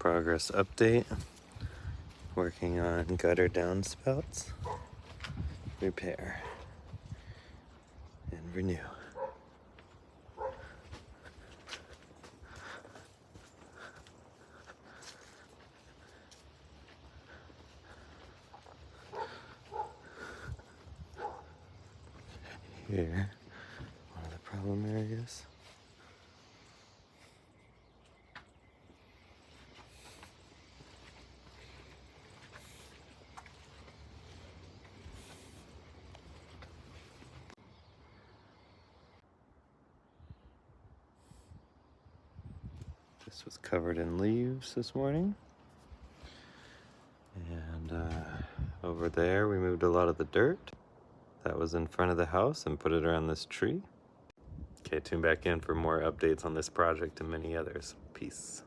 Progress update. Working on gutter downspouts. Repair. And renew. Here, one of the problem areas. This was covered in leaves this morning. And over there we moved a lot of the dirt that was in front of the house and put it around this tree. Okay, tune back in for more updates on this project and many others. Peace.